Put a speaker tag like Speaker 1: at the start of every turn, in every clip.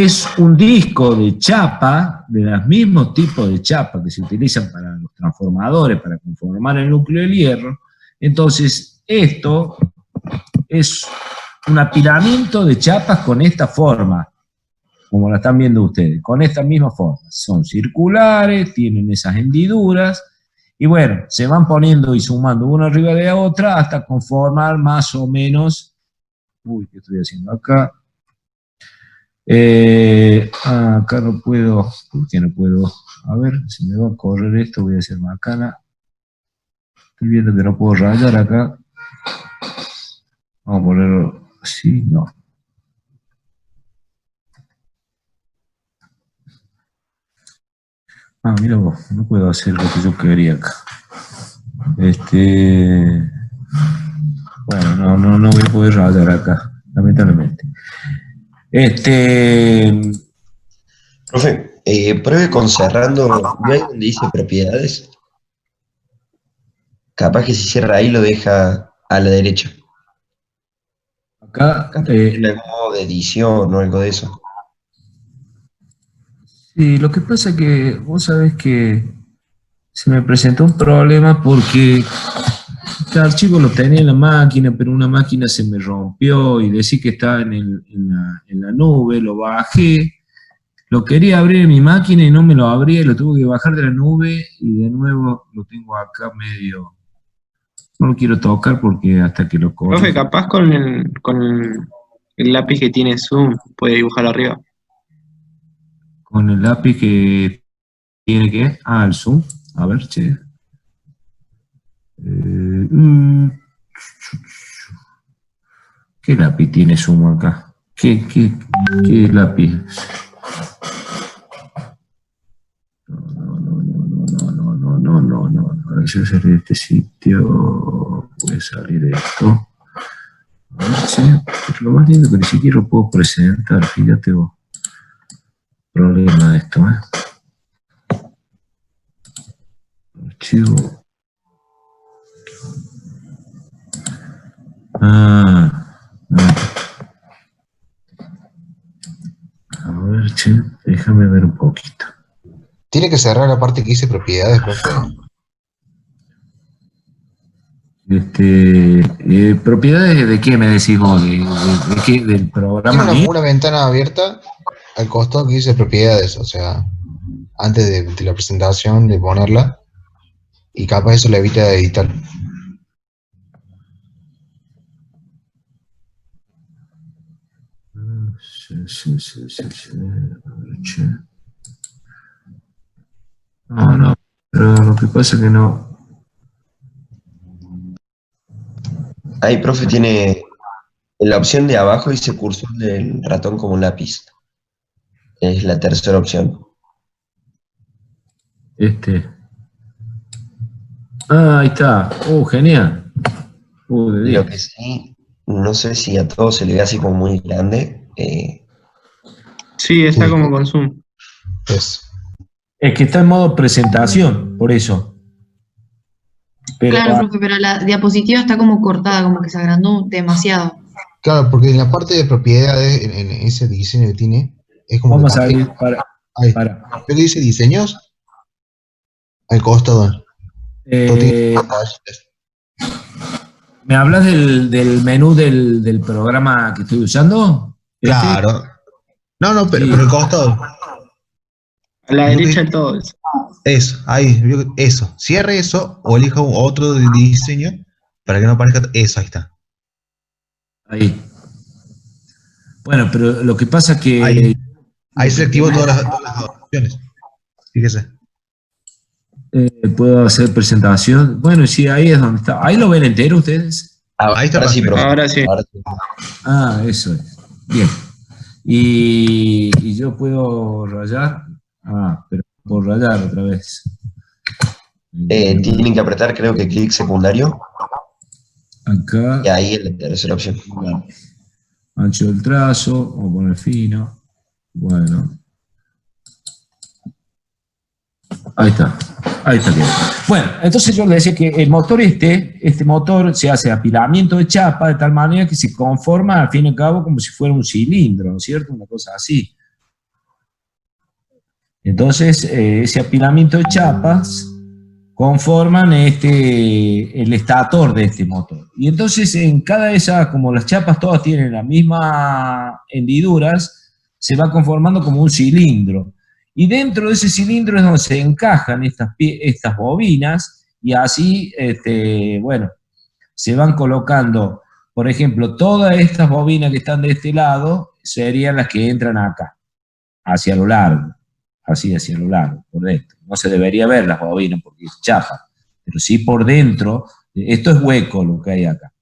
Speaker 1: es un disco de chapa, de los mismos tipos de chapa que se utilizan para los transformadores, para conformar el núcleo del hierro. Entonces, esto es un apilamiento de chapas con esta forma, como la están viendo ustedes, con esta misma forma. Son circulares, tienen esas hendiduras, y bueno, se van poniendo y sumando una arriba de la otra hasta conformar más o menos. Uy, ¿qué estoy haciendo acá? Acá no puedo. ¿Por qué no puedo? A ver, si me va a correr esto, voy a hacer macana. Estoy viendo que no puedo rayar acá. Vamos a ponerlo así, no. Mira vos, no puedo hacer lo que yo quería acá. Bueno, no voy a poder rayar acá, lamentablemente.
Speaker 2: Profe, pruebe con cerrando, ¿no hay donde dice propiedades? Capaz que si cierra ahí lo deja a la derecha.
Speaker 1: Acá,
Speaker 2: Capaz que tiene algún modo de edición o algo de eso.
Speaker 1: sí, lo que pasa es que vos sabés que se me presentó un problema porque este archivo lo tenía en la máquina, pero una máquina se me rompió y decía que estaba en la nube, lo bajé, lo quería abrir en mi máquina y no me lo abría, y lo tuve que bajar de la nube y de nuevo lo tengo acá medio. No lo quiero tocar porque hasta que lo corra.
Speaker 3: Profe, capaz con el lápiz que tiene Zoom puede dibujar arriba.
Speaker 1: Con el lápiz que tiene que. El zoom. A ver, che. ¿Qué lápiz tiene zoom acá? ¿Qué lápiz? No. A ver si salir de este sitio. Puede salir esto. A ver, che. Pero lo más lindo es que ni siquiera lo puedo presentar. Fíjate vos. Problema de esto, Archivo. A ver, che, déjame ver un poquito.
Speaker 4: Tiene que cerrar la parte que dice propiedades, profe.
Speaker 1: ¿Propiedades de qué me decís vos? ¿De qué? ¿Del programa?
Speaker 4: Tiene una ventana abierta al costado que dice propiedades, o sea, antes de la presentación, de ponerla, y capaz eso le evita editar.
Speaker 1: Sí. No, pero lo que pasa es que no.
Speaker 2: Ahí, profe, tiene en la opción de abajo dice cursor del ratón como un lápiz. Es la tercera opción.
Speaker 1: Ahí está. Genial. De
Speaker 2: Lo que sí, no sé si a todos se le ve así como muy grande.
Speaker 3: Sí, está como con Zoom.
Speaker 1: Es que está en modo presentación, por eso.
Speaker 5: Pero, claro, profe, pero la diapositiva está como cortada, como que se agrandó demasiado.
Speaker 4: Claro, porque en la parte de propiedades, en ese diseño que tiene, es como...
Speaker 1: Vamos a ir para.
Speaker 4: ¿Pero dice diseños? Al costado.
Speaker 1: ¿Me hablas del menú del programa que estoy usando?
Speaker 4: Claro. No, pero el costado.
Speaker 3: A la derecha de todo eso.
Speaker 4: Eso, ahí, eso. Cierre eso o elija otro de diseño para que no aparezca eso, ahí está.
Speaker 1: Ahí. Bueno, pero lo que pasa es que...
Speaker 4: Ahí se activó todas las opciones. Fíjese.
Speaker 1: ¿Puedo hacer presentación? Bueno, sí, ahí es donde está. ¿Ahí lo ven entero ustedes?
Speaker 4: Ahí está.
Speaker 3: Ahora sí.
Speaker 1: Eso es. Bien. Y yo puedo rayar. Pero por rayar otra vez.
Speaker 2: Tienen que apretar, creo que clic secundario.
Speaker 1: Acá.
Speaker 2: Y ahí es la tercera opción.
Speaker 1: Ancho del trazo, vamos a poner fino. Bueno. Ahí está bien. Bueno, entonces yo le decía que el motor este motor se hace apilamiento de chapa de tal manera que se conforma al fin y al cabo como si fuera un cilindro, ¿no es cierto? Una cosa así. Entonces, ese apilamiento de chapas conforman el estator de este motor. Y entonces en cada de esas, como las chapas todas tienen las mismas hendiduras, se va conformando como un cilindro. Y dentro de ese cilindro es donde se encajan estas bobinas y así, bueno, se van colocando, por ejemplo, todas estas bobinas que están de este lado serían las que entran acá, hacia lo largo, así hacia lo largo, por dentro. No se debería ver las bobinas porque es chapa, pero sí por dentro, esto es hueco lo que hay acá.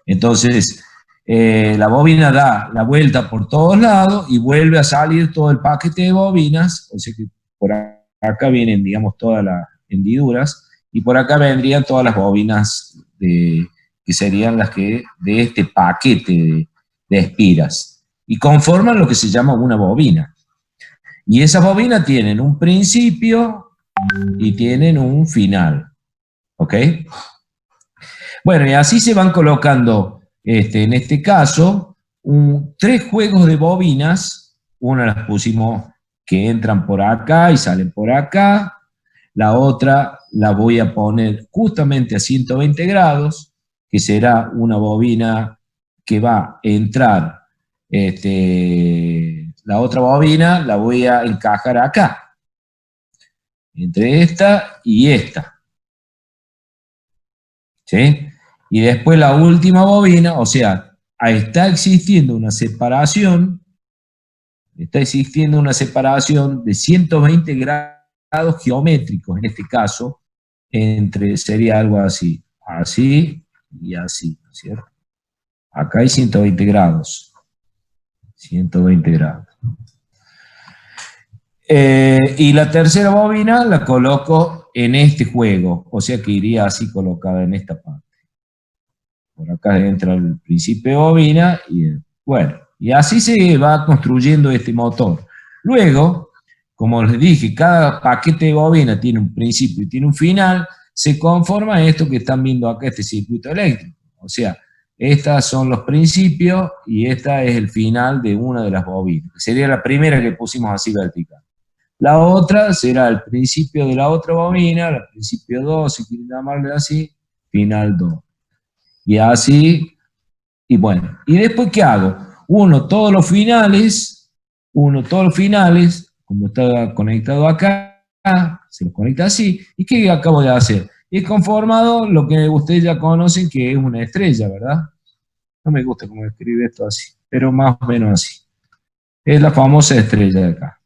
Speaker 1: Entonces, la bobina da la vuelta por todos lados y vuelve a salir todo el paquete de bobinas, o sea que por acá vienen, digamos, todas las hendiduras, y por acá vendrían todas las bobinas que serían las que de este paquete de espiras, y conforman lo que se llama una bobina. Y esas bobinas tienen un principio y tienen un final, ¿ok? Bueno, y así se van colocando, en este caso, 3 juegos de bobinas. Una las pusimos que entran por acá y salen por acá. La otra la voy a poner justamente a 120 grados, que será una bobina que va a entrar, la otra bobina la voy a encajar acá, entre esta y esta. ¿Sí? Y después la última bobina, o sea, está existiendo una separación de 120 grados geométricos, en este caso, sería algo así, así y así, ¿cierto? Acá hay 120 grados. 120 grados. Y la tercera bobina la coloco en este juego, o sea que iría así colocada en esta parte. Por acá entra el principio de bobina y bueno, y así se va construyendo este motor. Luego, como les dije, cada paquete de bobina tiene un principio y tiene un final, se conforma esto que están viendo acá, este circuito eléctrico. O sea, estos son los principios y esta es el final de una de las bobinas, que sería la primera que pusimos así vertical. La otra será el principio de la otra bobina, el principio 2, si quieren llamarle así, final 2. Y así, y bueno, ¿y después qué hago? Uno todos los finales, como está conectado acá, se los conecta así, ¿y qué acabo de hacer? Y es conformado lo que ustedes ya conocen que es una estrella, ¿verdad? No me gusta cómo escribe esto así, pero más o menos así. Es la famosa estrella de acá.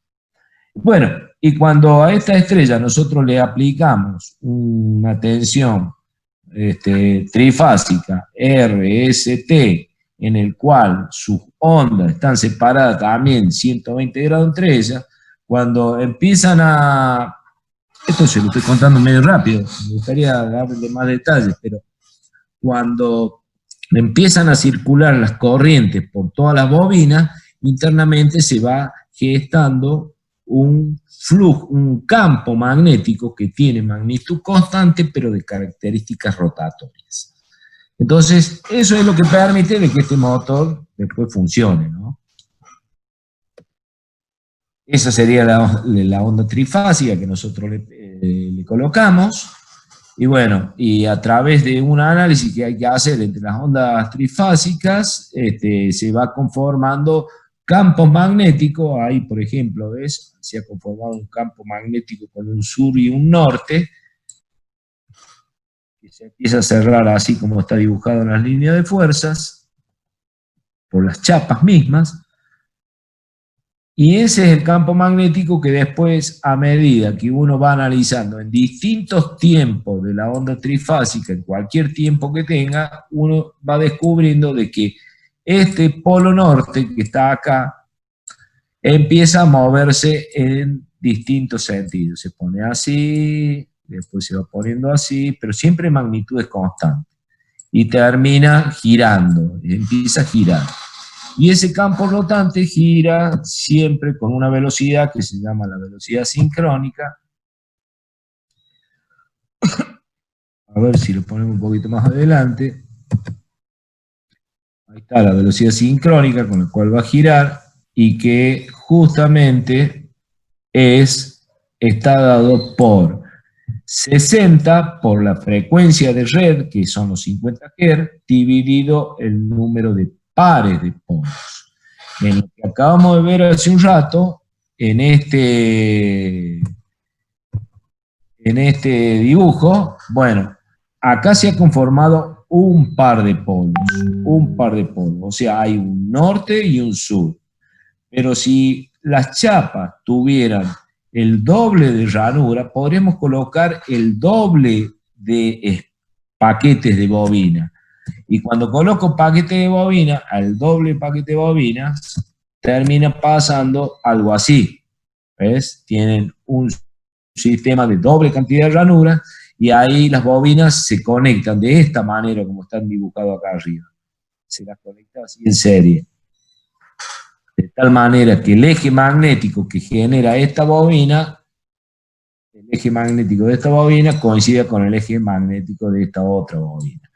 Speaker 1: Bueno, y cuando a esta estrella nosotros le aplicamos una tensión trifásica RST, en el cual sus ondas están separadas también 120 grados entre ellas, cuando empiezan a... Esto se lo estoy contando medio rápido, me gustaría darle más detalles, pero cuando empiezan a circular las corrientes por todas las bobinas, internamente se va gestando un flujo, un campo magnético que tiene magnitud constante, pero de características rotatorias. Entonces, eso es lo que permite de que este motor después funcione, ¿no? Esa sería la onda trifásica que nosotros le colocamos. Y bueno, y a través de un análisis que hay que hacer entre las ondas trifásicas, se va conformando campos magnéticos. Ahí, por ejemplo, ¿ves? Se ha conformado un campo magnético con un sur y un norte, que se empieza a cerrar así como está dibujado en las líneas de fuerzas, por las chapas mismas. Y ese es el campo magnético que después, a medida que uno va analizando en distintos tiempos de la onda trifásica, en cualquier tiempo que tenga, uno va descubriendo de que este polo norte que está acá empieza a moverse en distintos sentidos. Se pone así, después se va poniendo así, pero siempre en magnitudes constantes. Y termina girando, empieza a girar. Y ese campo rotante gira siempre con una velocidad que se llama la velocidad sincrónica. A ver si lo ponemos un poquito más adelante. Ahí está la velocidad sincrónica con la cual va a girar y que justamente está dado por 60 por la frecuencia de red, que son los 50 Hz, dividido el número de pares de polos. En lo que acabamos de ver hace un rato, en este dibujo, bueno, acá se ha conformado un par de polos, o sea, hay un norte y un sur. Pero si las chapas tuvieran el doble de ranura, podríamos colocar el doble de paquetes de bobina. Y cuando coloco paquete de bobina al doble paquete de bobinas, termina pasando algo así. ¿Ves? Tienen un sistema de doble cantidad de ranuras y ahí las bobinas se conectan de esta manera como están dibujados acá arriba. Se las conecta así en serie. De tal manera que el eje magnético que genera esta bobina, el eje magnético de esta bobina coincide con el eje magnético de esta otra bobina.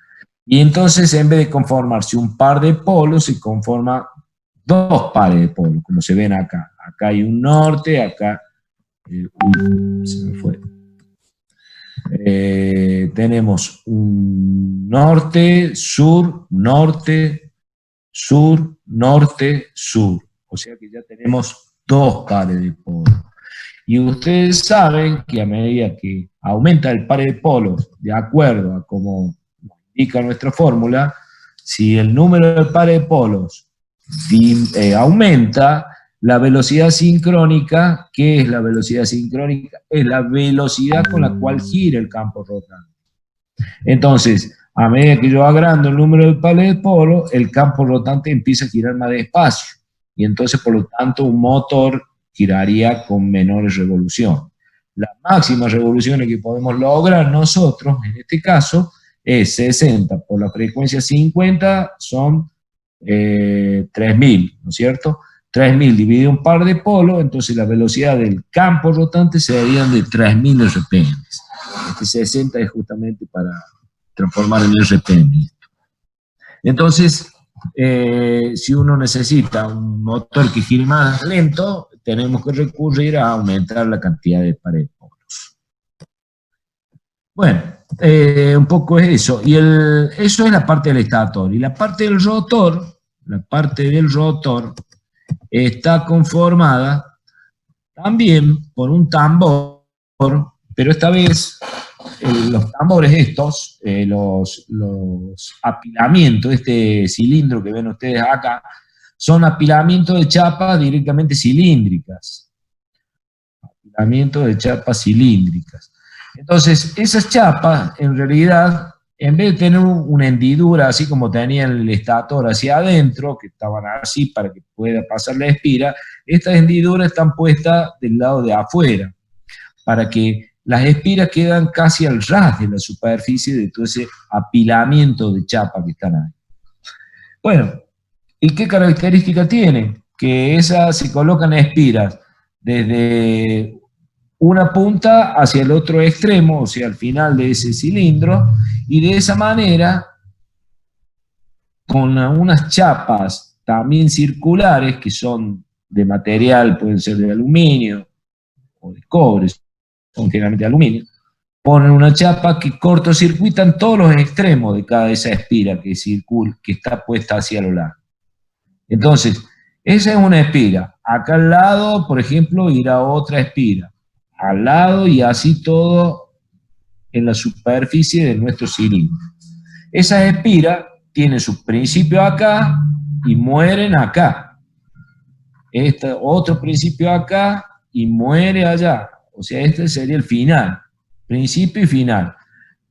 Speaker 1: Y entonces, en vez de conformarse un par de polos, se conforma dos pares de polos, como se ven acá. Acá hay un norte, acá... se me fue. Tenemos un norte, sur, norte, sur, norte, sur. O sea que ya tenemos dos pares de polos. Y ustedes saben que a medida que aumenta el par de polos, de acuerdo a como indica nuestra fórmula, si el número de pares de polos aumenta, la velocidad sincrónica, ¿qué es la velocidad sincrónica? Es la velocidad con la cual gira el campo rotante. Entonces, a medida que yo agrando el número de pares de polos, el campo rotante empieza a girar más despacio. Y entonces, por lo tanto, un motor giraría con menores revoluciones. Las máximas revoluciones que podemos lograr nosotros, en este caso, es 60 por la frecuencia 50, son 3000, ¿no es cierto? 3000 dividido un par de polos, entonces la velocidad del campo rotante serían de 3000 RPM. Este 60 es justamente para transformar en RPM. Entonces, si uno necesita un motor que gire más lento, tenemos que recurrir a aumentar la cantidad de pares de polos. Bueno, un poco es eso. Y eso es la parte del estator. Y la parte del rotor está conformada también por un tambor, pero esta vez los tambores estos, los apilamientos, este cilindro que ven ustedes acá, son apilamientos de chapas directamente cilíndricas. Apilamientos de chapas cilíndricas. Entonces, esas chapas, en realidad, en vez de tener una hendidura, así como tenía el estator hacia adentro, que estaban así para que pueda pasar la espira, estas hendiduras están puestas del lado de afuera, para que las espiras quedan casi al ras de la superficie de todo ese apilamiento de chapa que están ahí. Bueno, ¿y qué característica tiene? Que esas se colocan espiras desde una punta hacia el otro extremo, o sea, al final de ese cilindro, y de esa manera, con unas chapas también circulares, que son de material, pueden ser de aluminio o de cobre, son generalmente de aluminio, ponen una chapa que cortocircuitan todos los extremos de cada esa espira que circula, que está puesta hacia lo largo. Entonces, esa es una espira. Acá al lado, por ejemplo, irá otra espira. Al lado y así todo en la superficie de nuestro cilindro. Esas espiras tienen su principio acá y mueren acá. Este otro principio acá y muere allá. O sea, este sería el final, principio y final.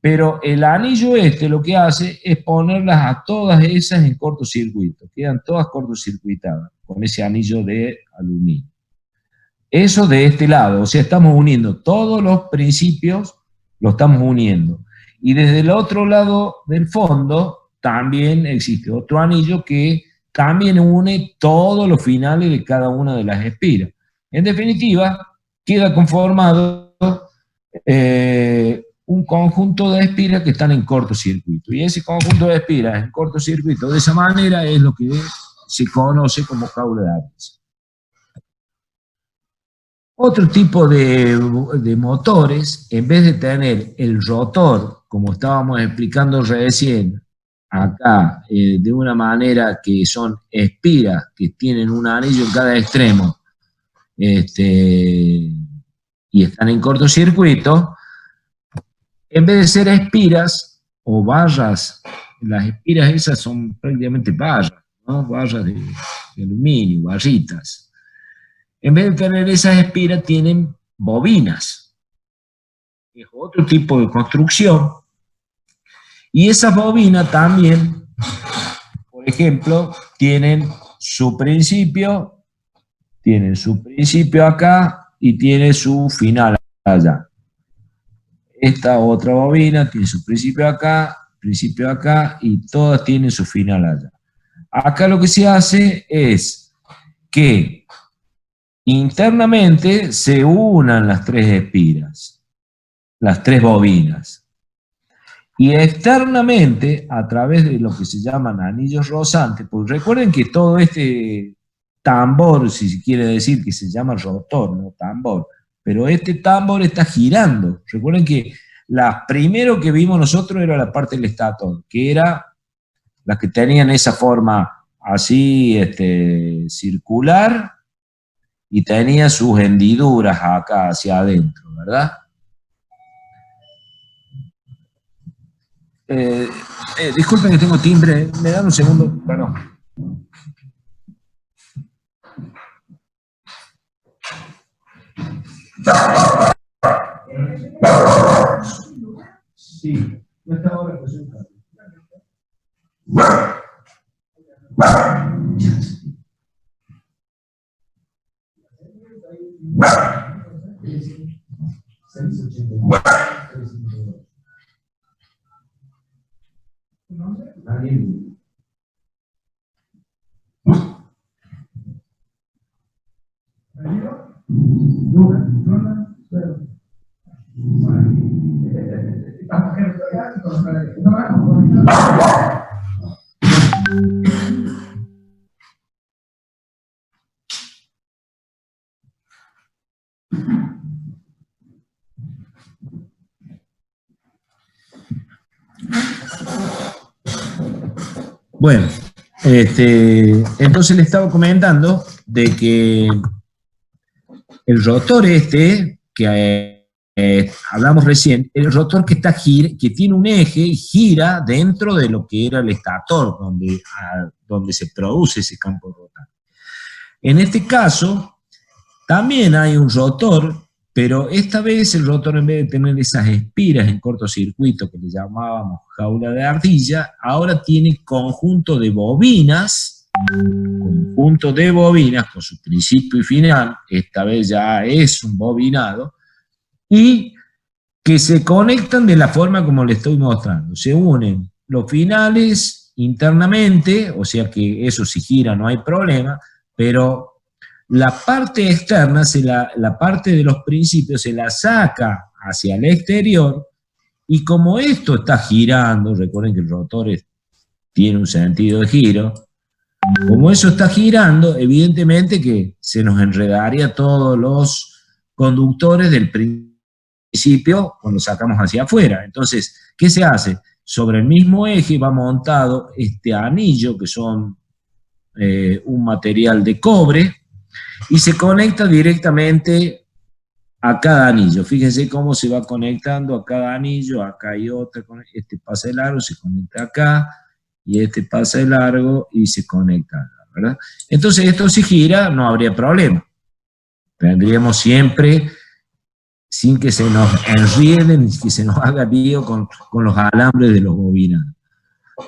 Speaker 1: Pero el anillo este lo que hace es ponerlas a todas esas en cortocircuito. Quedan todas cortocircuitadas con ese anillo de aluminio. Eso de este lado, o sea, estamos uniendo todos los principios, lo estamos uniendo. Y desde el otro lado del fondo también existe otro anillo que también une todos los finales de cada una de las espiras. En definitiva, queda conformado un conjunto de espiras que están en cortocircuito. Y ese conjunto de espiras en cortocircuito de esa manera es lo que se conoce como jaula de Atkinson. Otro tipo de motores, en vez de tener el rotor, como estábamos explicando recién, acá, de una manera que son espiras, que tienen un anillo en cada extremo, y están en cortocircuito, en vez de ser espiras o barras, las espiras esas son prácticamente barras, ¿no? Barras de aluminio, barritas. En vez de tener esas espiras, tienen bobinas. Es otro tipo de construcción. Y esas bobinas también, por ejemplo, tienen su principio acá y tiene su final allá. Esta otra bobina tiene su principio acá y todas tienen su final allá. Acá lo que se hace es que internamente se unan las tres espiras, las tres bobinas. Y externamente, a través de lo que se llaman anillos rosantes, pues recuerden que todo este tambor, si se quiere decir, que se llama rotor, no tambor, pero este tambor está girando. Recuerden que la primero que vimos nosotros era la parte del estator, que era las que tenían esa forma así circular y tenía sus hendiduras acá hacia adentro, ¿verdad? Disculpen que tengo timbre, me dan un segundo, perdón. Sí, no está ahora pues un cambio. Bueno, entonces le estaba comentando de que el rotor que hablamos recién, el rotor que tiene un eje y gira dentro de lo que era el estator, donde se produce ese campo rotante. En este caso, también hay un rotor, pero esta vez el rotor, en vez de tener esas espiras en cortocircuito que le llamábamos jaula de ardilla, ahora tiene conjunto de bobinas con su principio y final, esta vez ya es un bobinado, y que se conectan de la forma como le estoy mostrando. Se unen los finales internamente, o sea que eso si gira no hay problema, pero la parte externa, la parte de los principios se la saca hacia el exterior, y como esto está girando, recuerden que el rotor tiene un sentido de giro, como eso está girando, evidentemente que se nos enredaría todos los conductores del principio cuando sacamos hacia afuera. Entonces, ¿qué se hace? Sobre el mismo eje va montado este anillo, que son un material de cobre, y se conecta directamente a cada anillo. Fíjense cómo se va conectando a cada anillo. Acá hay otra, este pasa de largo, se conecta acá, y este pasa de largo y se conecta acá, ¿verdad? Entonces esto si gira no habría problema. Tendríamos siempre, sin que se nos enrieden, que se nos haga lío con los alambres de los bobinados.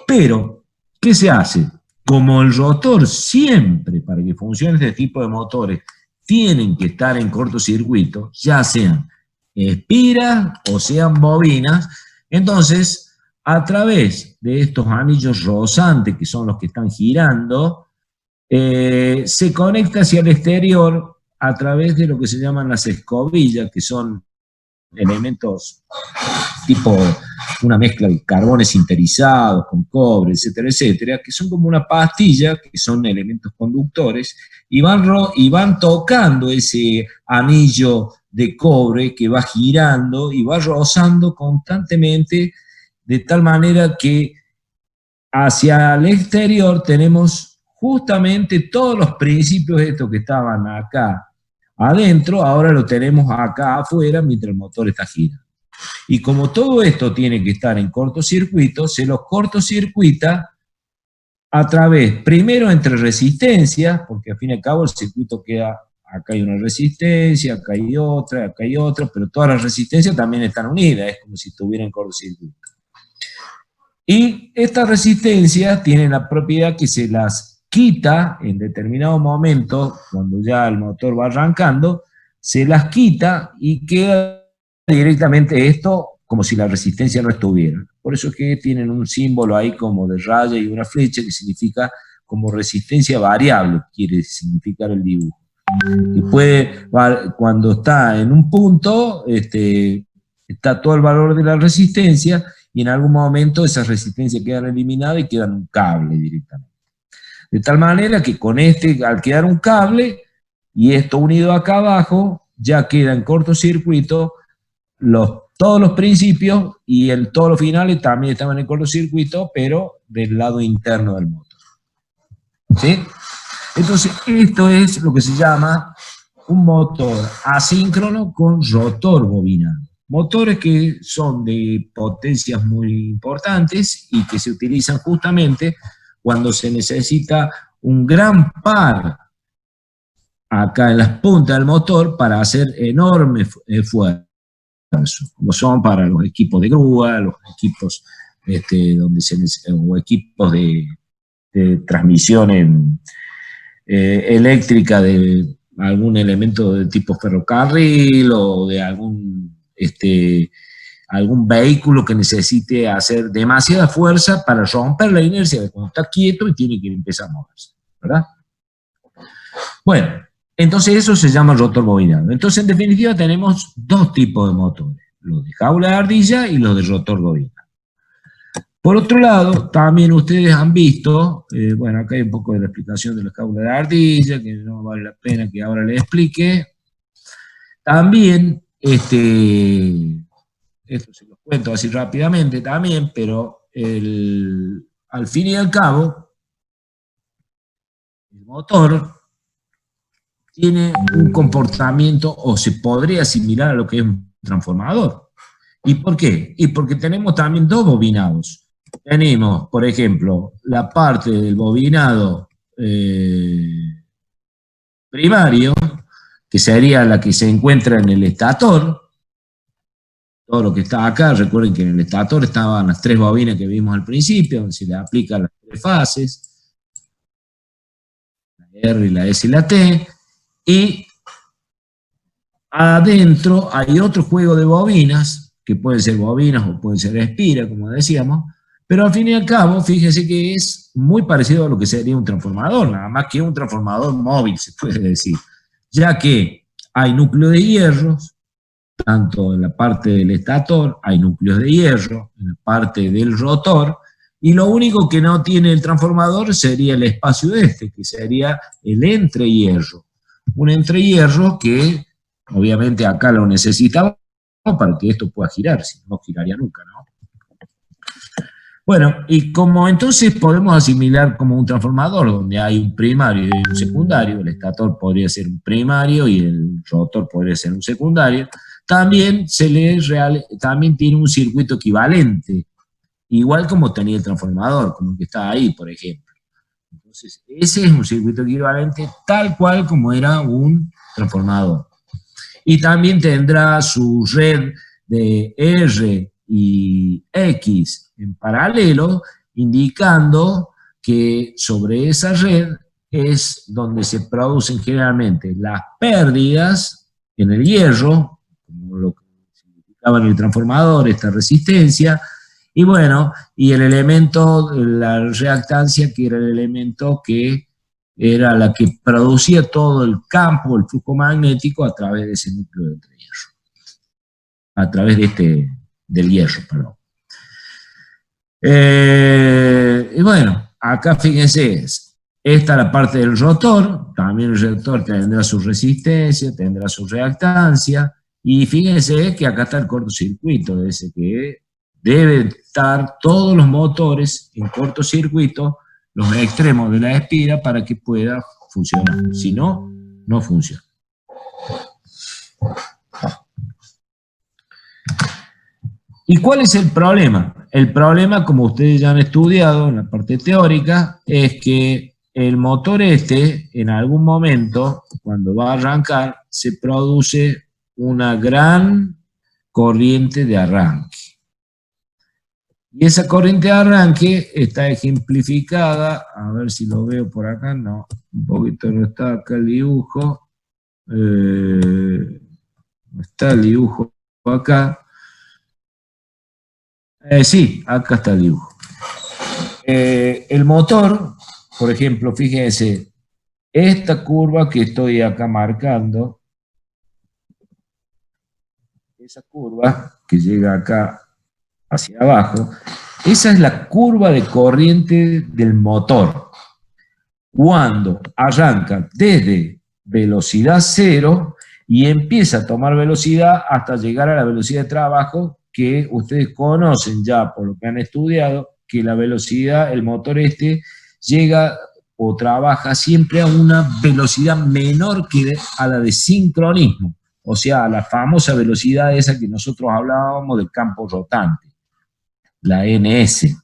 Speaker 1: Pero, ¿qué se hace? Como el rotor siempre, para que funcione este tipo de motores, tienen que estar en cortocircuito, ya sean espiras o sean bobinas, entonces, a través de estos anillos rosantes, que son los que están girando, se conecta hacia el exterior a través de lo que se llaman las escobillas, que son elementos tipo una mezcla de carbones sinterizados con cobre, etcétera, etcétera, que son como una pastilla, que son elementos conductores, y van tocando ese anillo de cobre que va girando y va rozando constantemente, de tal manera que hacia el exterior tenemos justamente todos los principios de estos que estaban acá adentro, ahora lo tenemos acá afuera mientras el motor está girando. Y como todo esto tiene que estar en cortocircuito, se los cortocircuita a través, primero entre resistencias, porque al fin y al cabo el circuito queda, acá hay una resistencia, acá hay otra, pero todas las resistencias también están unidas, es como si estuvieran en cortocircuito. Y estas resistencias tienen la propiedad que se las quita en determinado momento, cuando ya el motor va arrancando, se las quita y queda directamente esto como si la resistencia no estuviera. Por eso es que tienen un símbolo ahí como de raya y una flecha que significa como resistencia variable, quiere significar el dibujo. Y puede, cuando está en un punto, está todo el valor de la resistencia y en algún momento esas resistencias quedan eliminadas y quedan un cable directamente. De tal manera que con al quedar un cable y esto unido acá abajo, ya queda en cortocircuito todos los principios y todos los finales también estaban en cortocircuito, pero del lado interno del motor. ¿Sí? Entonces, esto es lo que se llama un motor asíncrono con rotor bobinado. Motores que son de potencias muy importantes y que se utilizan justamente cuando se necesita un gran par acá en las puntas del motor para hacer enormes esfuerzos, como son para los equipos de grúa, los equipos o equipos de transmisión eléctrica de algún elemento de tipo ferrocarril o de algún vehículo que necesite hacer demasiada fuerza para romper la inercia de cuando está quieto y tiene que empezar a moverse, ¿verdad? Bueno, entonces eso se llama rotor bobinado. Entonces, en definitiva, tenemos dos tipos de motores, los de jaula de ardilla y los de rotor bobinado. Por otro lado, también ustedes han visto, bueno, acá hay un poco de la explicación de la jaula de ardilla, que no vale la pena que ahora les explique. También, esto se los cuento así rápidamente también, pero al fin y al cabo, el motor tiene un comportamiento, o se podría asimilar a lo que es un transformador. ¿Y por qué? Y porque tenemos también dos bobinados. Tenemos, por ejemplo, la parte del bobinado primario, que sería la que se encuentra en el estator. Todo lo que está acá, recuerden que en el estator estaban las tres bobinas que vimos al principio, donde se le aplican las tres fases, la R, la S y la T, y adentro hay otro juego de bobinas, que pueden ser bobinas o pueden ser espiras, como decíamos, pero al fin y al cabo, fíjense que es muy parecido a lo que sería un transformador, nada más que un transformador móvil, se puede decir, ya que hay núcleos de hierros, tanto en la parte del estator, hay núcleos de hierro, en la parte del rotor, y lo único que no tiene el transformador sería el espacio que sería el entrehierro. Un entrehierro que, obviamente, acá lo necesitamos para que esto pueda girar, si no giraría nunca, ¿no? Bueno, y como entonces podemos asimilar como un transformador donde hay un primario y un secundario, el estator podría ser un primario y el rotor podría ser un secundario, también también tiene un circuito equivalente, igual como tenía el transformador, como el que está ahí, por ejemplo. Entonces, ese es un circuito equivalente tal cual como era un transformador. Y también tendrá su red de R y X en paralelo, indicando que sobre esa red es donde se producen generalmente las pérdidas en el hierro, como lo que significaba en el transformador, esta resistencia, y bueno, y el elemento, la reactancia, que era el elemento que era la que producía todo el campo, el flujo magnético a través de ese núcleo de hierro. A través del hierro, perdón. Y bueno, acá fíjense, esta es la parte del rotor, también el rotor tendrá su resistencia, tendrá su reactancia, y fíjense que acá está el cortocircuito, ese que deben estar todos los motores en cortocircuito, los extremos de la espira, para que pueda funcionar. Si no, no funciona. ¿Y cuál es el problema? El problema, como ustedes ya han estudiado en la parte teórica, es que el motor en algún momento, cuando va a arrancar, se produce una gran corriente de arranque. Y esa corriente de arranque está ejemplificada, a ver si lo veo por acá, no, un poquito no está acá el dibujo, no está el dibujo acá. Sí, acá está el dibujo. El motor, por ejemplo, fíjense, esta curva que estoy acá marcando, esa curva que llega acá hacia abajo, esa es la curva de corriente del motor. Cuando arranca desde velocidad cero y empieza a tomar velocidad hasta llegar a la velocidad de trabajo, que ustedes conocen ya por lo que han estudiado, que la velocidad, el motor llega o trabaja siempre a una velocidad menor que a la de sincronismo, o sea, a la famosa velocidad esa que nosotros hablábamos del campo rotante, la NS,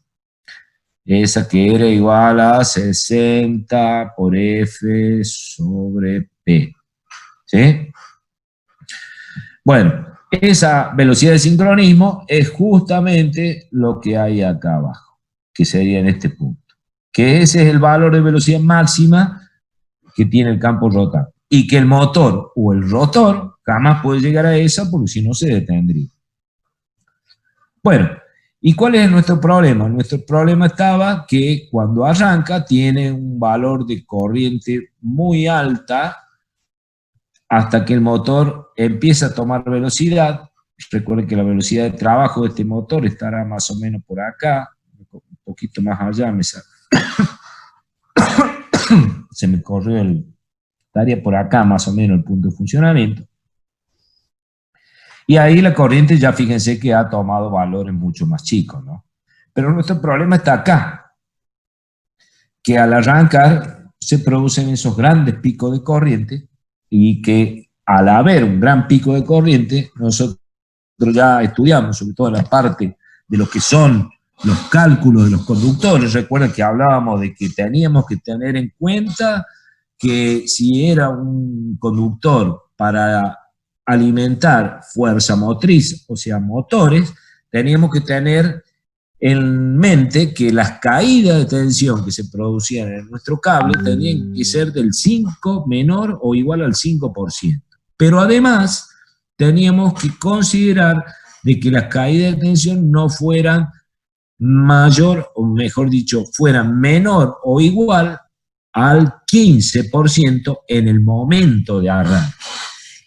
Speaker 1: esa que era igual a 60 por F sobre P, ¿sí? Bueno, esa velocidad de sincronismo es justamente lo que hay acá abajo, que sería en este punto. Que ese es el valor de velocidad máxima que tiene el campo rotante. Y que el motor o el rotor jamás puede llegar a esa porque si no se detendría. Bueno, ¿y cuál es nuestro problema? Nuestro problema estaba que cuando arranca tiene un valor de corriente muy alta hasta que el motor empieza a tomar velocidad. Recuerden que la velocidad de trabajo de este motor estará más o menos por acá, un poquito más allá, se me corrió estaría por acá más o menos el punto de funcionamiento. Y ahí la corriente ya fíjense que ha tomado valores mucho más chicos, ¿no? Pero nuestro problema está acá, que al arrancar se producen esos grandes picos de corriente y que al haber un gran pico de corriente, nosotros ya estudiamos, sobre todo la parte de lo que son los cálculos de los conductores. Recuerden que hablábamos de que teníamos que tener en cuenta que si era un conductor para alimentar fuerza motriz, o sea, motores, teníamos que tener en mente que las caídas de tensión que se producían en nuestro cable tenían que ser del 5 menor o igual al 5%. Pero además teníamos que considerar de que las caídas de tensión no fueran mayor, o mejor dicho, fueran menor o igual al 15% en el momento de arranque.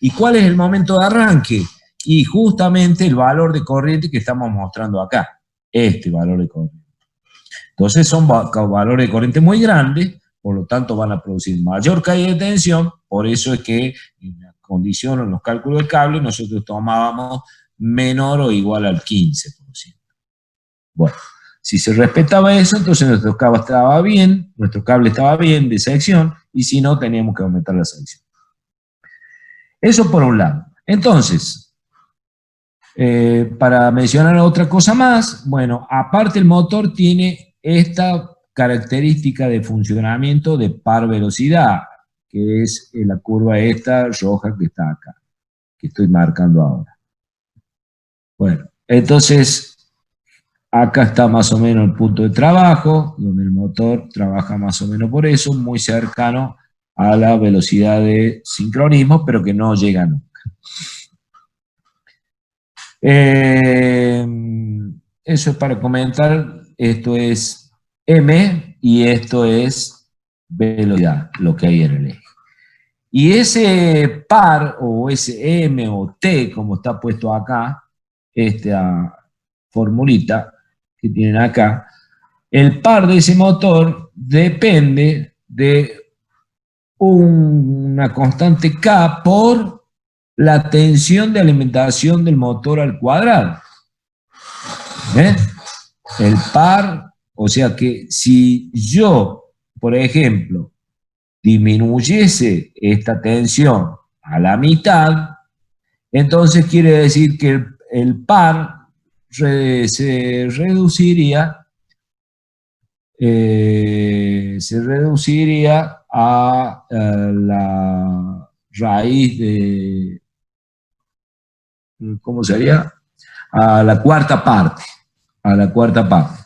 Speaker 1: ¿Y cuál es el momento de arranque? Y justamente el valor de corriente que estamos mostrando acá, este valor de corriente. Entonces son valores de corriente muy grandes, por lo tanto van a producir mayor caída de tensión, por eso es que en la condición o en los cálculos del cable nosotros tomábamos menor o igual al 15%. Bueno, si se respetaba eso, entonces nuestro cable estaba bien de sección, y si no, teníamos que aumentar la sección. Eso por un lado. Entonces, para mencionar otra cosa más, bueno, aparte el motor tiene esta característica de funcionamiento de par velocidad, que es la curva esta roja que está acá, que estoy marcando ahora. Bueno, entonces acá está más o menos el punto de trabajo, donde el motor trabaja más o menos por eso, muy cercano a la velocidad de sincronismo, pero que no llega nunca. Eso es para comentar. Esto es M y esto es velocidad, lo que hay en el eje. Y ese par, o ese M o T, como está puesto acá, esta formulita, que tienen acá, el par de ese motor depende de una constante K por la tensión de alimentación del motor al cuadrado. ¿Ven? El par, o sea que si yo, por ejemplo, disminuyese esta tensión a la mitad, entonces quiere decir que el par se reduciría a la raíz de, ¿cómo sería? A la cuarta parte,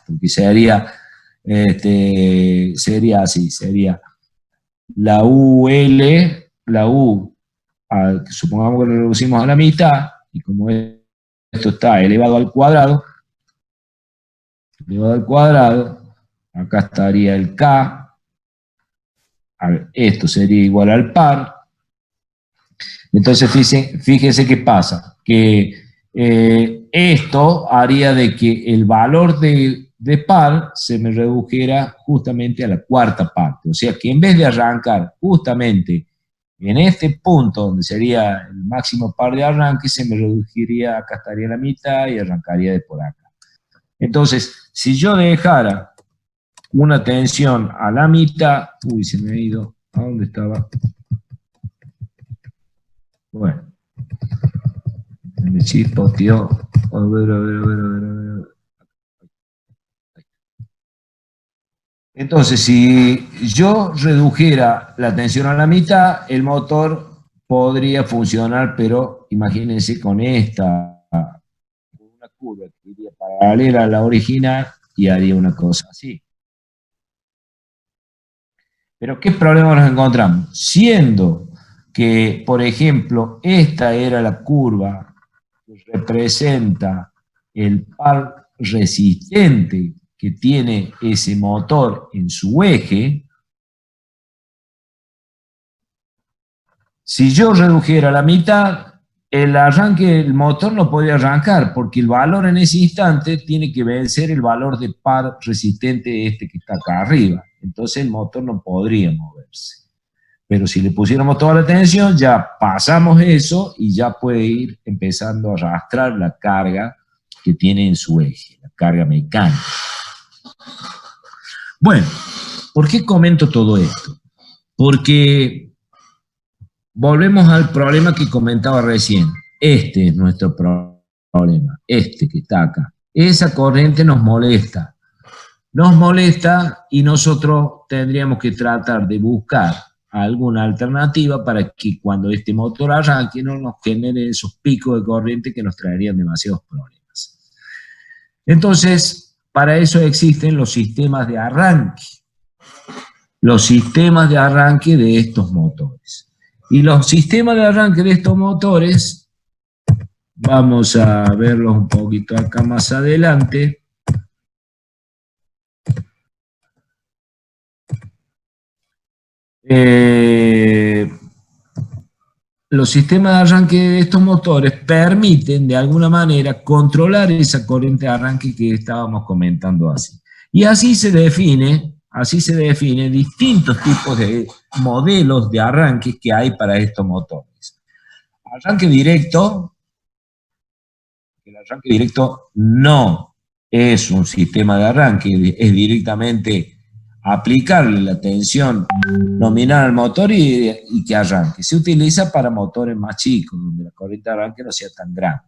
Speaker 1: porque sería así, sería la U, supongamos que lo reducimos a la mitad, y como esto está elevado al cuadrado, acá estaría el K, esto sería igual al par. Entonces fíjense qué pasa, que esto haría de que el valor de par se me redujera justamente a la cuarta parte, o sea que en vez de arrancar justamente en este punto donde sería el máximo par de arranque, se me reduciría, acá estaría la mitad y arrancaría de por acá. Entonces, si yo dejara una tensión a la mitad, uy, se me ha ido, ¿a dónde estaba? Bueno, me chispoteó. A ver. Entonces, si yo redujera la tensión a la mitad, el motor podría funcionar, pero imagínense con una curva que iría paralela a la original y haría una cosa así. Pero ¿qué problema nos encontramos? Siendo que, por ejemplo, esta era la curva que representa el par resistente que tiene ese motor en su eje, si yo redujera la mitad, el motor no podría arrancar, porque el valor en ese instante tiene que vencer el valor de par resistente este que está acá arriba. Entonces el motor no podría moverse. Pero si le pusiéramos toda la tensión, ya pasamos eso y ya puede ir empezando a arrastrar la carga que tiene en su eje, la carga mecánica. Bueno, ¿por qué comento todo esto? Porque volvemos al problema que comentaba recién. Este es nuestro problema, este que está acá. Esa corriente nos molesta y nosotros tendríamos que tratar de buscar alguna alternativa para que cuando este motor arranque no nos genere esos picos de corriente que nos traerían demasiados problemas. Entonces, para eso existen los sistemas de arranque. Los sistemas de arranque de estos motores. Y los sistemas de arranque de estos motores, vamos a verlos un poquito acá más adelante. Los sistemas de arranque de estos motores permiten de alguna manera controlar esa corriente de arranque que estábamos comentando así. Y así se define distintos tipos de modelos de arranque que hay para estos motores. Arranque directo, el arranque directo no es un sistema de arranque, es directamente aplicarle la tensión nominal al motor y que arranque. Se utiliza para motores más chicos, donde la corriente de arranque no sea tan grande.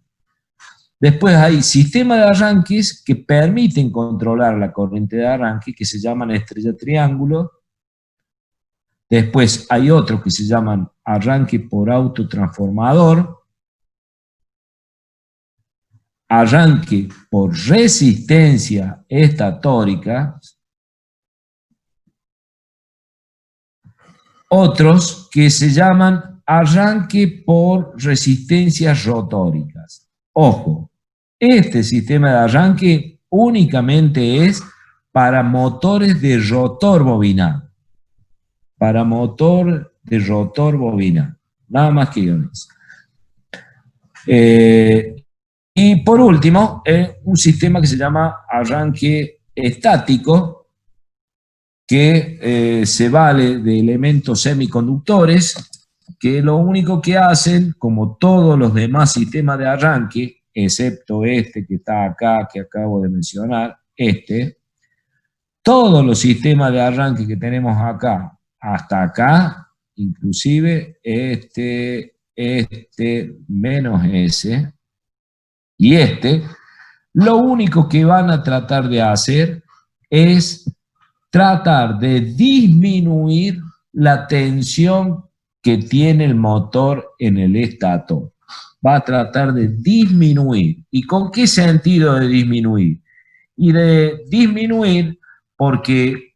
Speaker 1: Después hay sistemas de arranques que permiten controlar la corriente de arranque, que se llaman estrella triángulo. Después hay otros que se llaman arranque por autotransformador, arranque por resistencia estatórica, otros que se llaman arranque por resistencias rotóricas. Ojo, este sistema de arranque únicamente es para motores de rotor bobinado. Para motor de rotor bobinado. Nada más que eso. Y por último, un sistema que se llama arranque estático, que se vale de elementos semiconductores, que lo único que hacen, como todos los demás sistemas de arranque, excepto este que está acá, que acabo de mencionar, todos los sistemas de arranque que tenemos acá, hasta acá, inclusive menos ese, y lo único que van a tratar de hacer es tratar de disminuir la tensión que tiene el motor en el estator. Va a tratar de disminuir. ¿Y con qué sentido de disminuir? Y de disminuir porque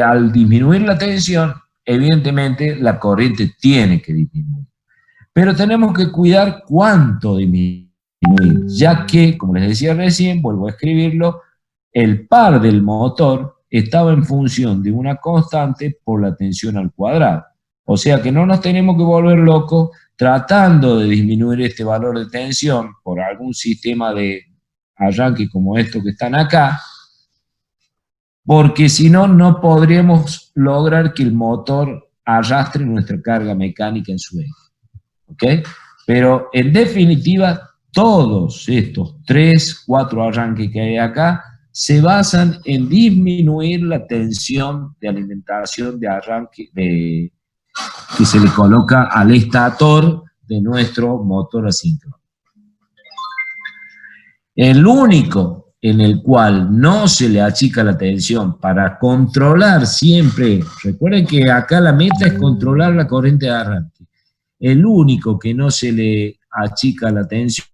Speaker 1: al disminuir la tensión, evidentemente la corriente tiene que disminuir. Pero tenemos que cuidar cuánto disminuir, ya que, como les decía recién, vuelvo a escribirlo, el par del motor estaba en función de una constante por la tensión al cuadrado. O sea que no nos tenemos que volver locos tratando de disminuir este valor de tensión por algún sistema de arranque como estos que están acá, porque si no, no podríamos lograr que el motor arrastre nuestra carga mecánica en su eje. ¿Ok? Pero en definitiva, todos estos 3, 4 arranques que hay acá se basan en disminuir la tensión de alimentación de arranque que se le coloca al estator de nuestro motor asíncrono. El único en el cual no se le achica la tensión para controlar siempre, recuerden que acá la meta es controlar la corriente de arranque, el único que no se le achica la tensión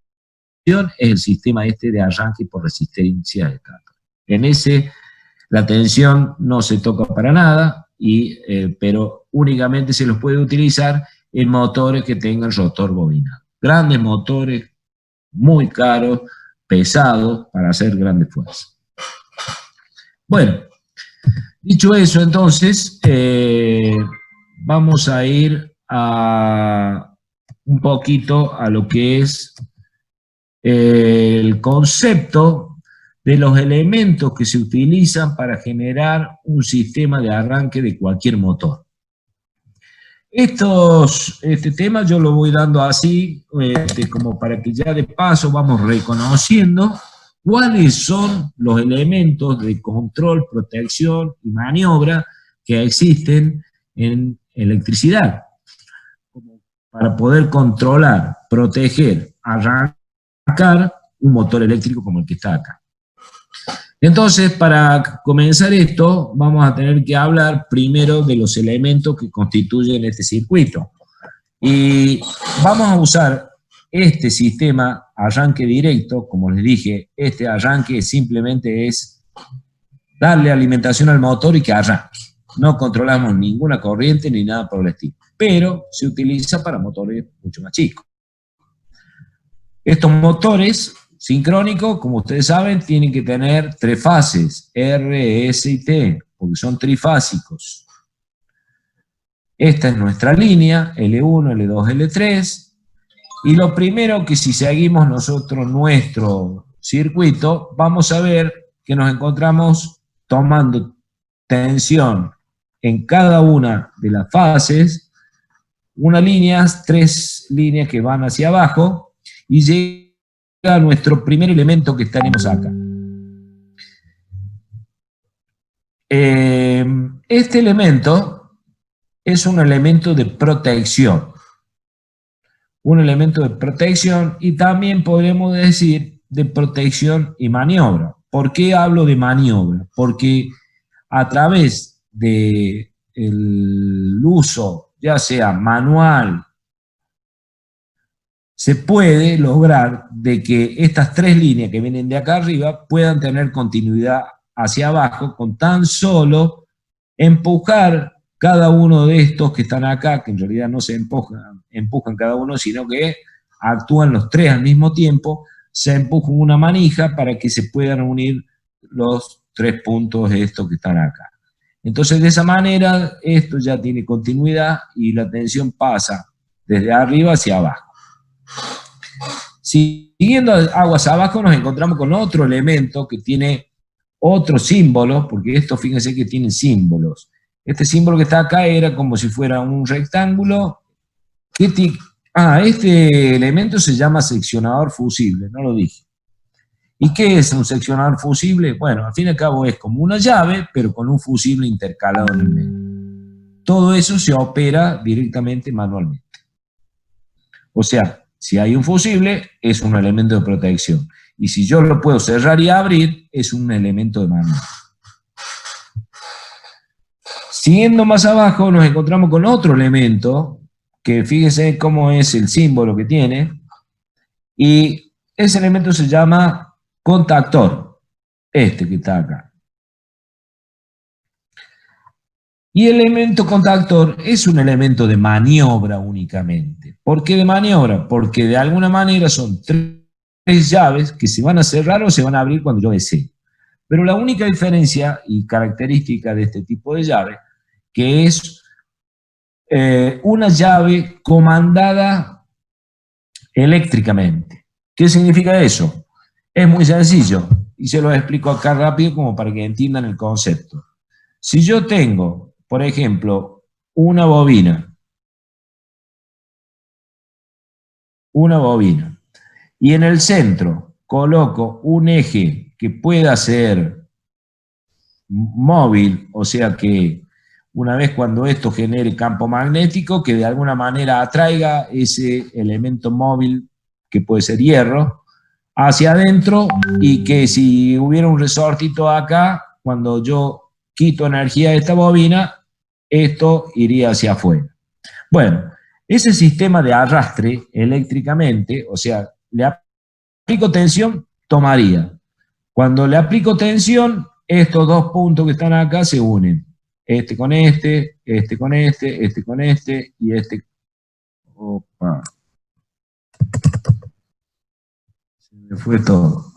Speaker 1: es el sistema de arranque por resistencia de carga. En ese la tensión no se toca para nada, pero únicamente se los puede utilizar en motores que tengan rotor bobinado. Grandes motores, muy caros, pesados, para hacer grandes fuerzas. Bueno, dicho eso, entonces, vamos a ir un poquito a lo que es el concepto de los elementos que se utilizan para generar un sistema de arranque de cualquier motor. Este tema yo lo voy dando así, como para que ya de paso vamos reconociendo cuáles son los elementos de control, protección y maniobra que existen en electricidad, para poder controlar, proteger, arrancar un motor eléctrico como el que está acá. Entonces, para comenzar esto, vamos a tener que hablar primero de los elementos que constituyen este circuito. Y vamos a usar este sistema arranque directo, como les dije, este arranque simplemente es darle alimentación al motor y que arranque. No controlamos ninguna corriente ni nada por el estilo, pero se utiliza para motores mucho más chicos. Estos motores sincrónicos, como ustedes saben, tienen que tener 3 fases, R, S y T, porque son trifásicos. Esta es nuestra línea, L1, L2, L3, y lo primero que si seguimos nosotros nuestro circuito, vamos a ver que nos encontramos tomando tensión en cada una de las fases, 3 líneas que van hacia abajo, y llega a nuestro primer elemento que tenemos acá. Este elemento es un elemento de protección. Un elemento de protección y también podemos decir de protección y maniobra. ¿Por qué hablo de maniobra? Porque a través del uso, ya sea manual, se puede lograr de que estas 3 líneas que vienen de acá arriba puedan tener continuidad hacia abajo con tan solo empujar cada uno de estos que están acá, que en realidad no se empujan cada uno, sino que actúan los 3 al mismo tiempo, se empuja una manija para que se puedan unir los 3 puntos estos que están acá. Entonces, de esa manera, esto ya tiene continuidad y la tensión pasa desde arriba hacia abajo. Siguiendo aguas abajo nos encontramos con otro elemento que tiene otro símbolo, porque esto fíjense que tiene símbolos. Este símbolo que está acá era como si fuera un rectángulo. Este elemento se llama seccionador fusible, no lo dije. ¿Y qué es un seccionador fusible? Bueno, al fin y al cabo es como una llave, pero con un fusible intercalado en el medio. Todo eso se opera directamente manualmente. O sea, si hay un fusible, es un elemento de protección. Y si yo lo puedo cerrar y abrir, es un elemento de maniobra. Siguiendo más abajo, nos encontramos con otro elemento, que fíjense cómo es el símbolo que tiene, y ese elemento se llama contactor, este que está acá. Y el elemento contactor es un elemento de maniobra únicamente. ¿Por qué de maniobra? Porque de alguna manera son tres llaves que se van a cerrar o se van a abrir cuando yo desee. Pero la única diferencia y característica de este tipo de llave, que es una llave comandada eléctricamente. ¿Qué significa eso? Es muy sencillo, y se lo explico acá rápido como para que entiendan el concepto. Si yo tengo, por ejemplo, una bobina, y en el centro coloco un eje que pueda ser móvil, o sea que una vez cuando esto genere campo magnético, que de alguna manera atraiga ese elemento móvil, que puede ser hierro, hacia adentro, y que si hubiera un resortito acá, cuando yo quito energía de esta bobina, esto iría hacia afuera. Bueno, ese sistema de arrastre eléctricamente, o sea, le aplico tensión, tomaría. Cuando le aplico tensión, estos dos puntos que están acá se unen. Este con este, este con este, este con este, y este. Opa. Se me fue todo.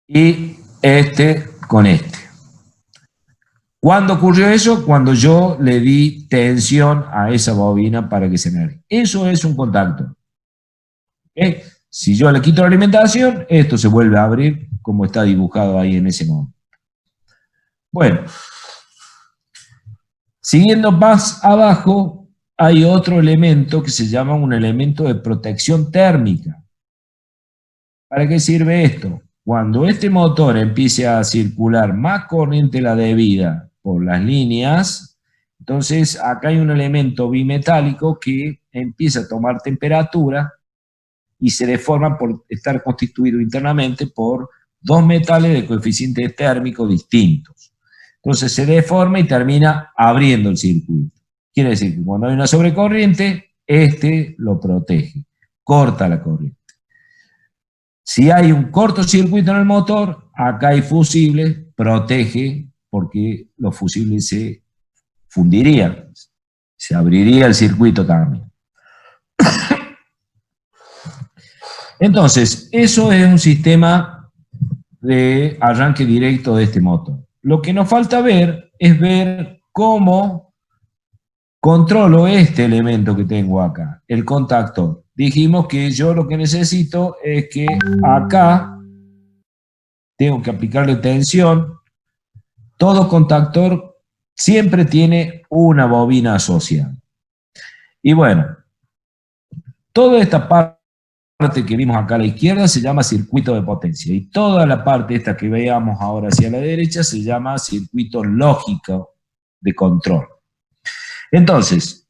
Speaker 1: Y este con este. ¿Cuándo ocurrió eso? Cuando yo le di tensión a esa bobina para que se me abra. Eso es un contacto. ¿Okay? Si yo le quito la alimentación, esto se vuelve a abrir como está dibujado ahí en ese momento. Bueno, siguiendo más abajo, hay otro elemento que se llama un elemento de protección térmica. ¿Para qué sirve esto? Cuando este motor empiece a circular más corriente de la debida por las líneas, entonces acá hay un elemento bimetálico que empieza a tomar temperatura y se deforma por estar constituido internamente por dos metales de coeficiente térmico distintos. Entonces se deforma y termina abriendo el circuito. Quiere decir que cuando hay una sobrecorriente, este lo protege, corta la corriente. Si hay un cortocircuito en el motor, acá hay fusible, protege, porque los fusibles se fundirían, se abriría el circuito también. Entonces, eso es un sistema de arranque directo de este motor. Lo que nos falta ver es ver cómo controlo este elemento que tengo acá, el contactor. Dijimos que yo lo que necesito es que acá tengo que aplicarle tensión. Todo contactor siempre tiene una bobina asociada. Y bueno, toda esta parte que vimos acá a la izquierda se llama circuito de potencia, y toda la parte esta que veamos ahora hacia la derecha se llama circuito lógico de control. Entonces,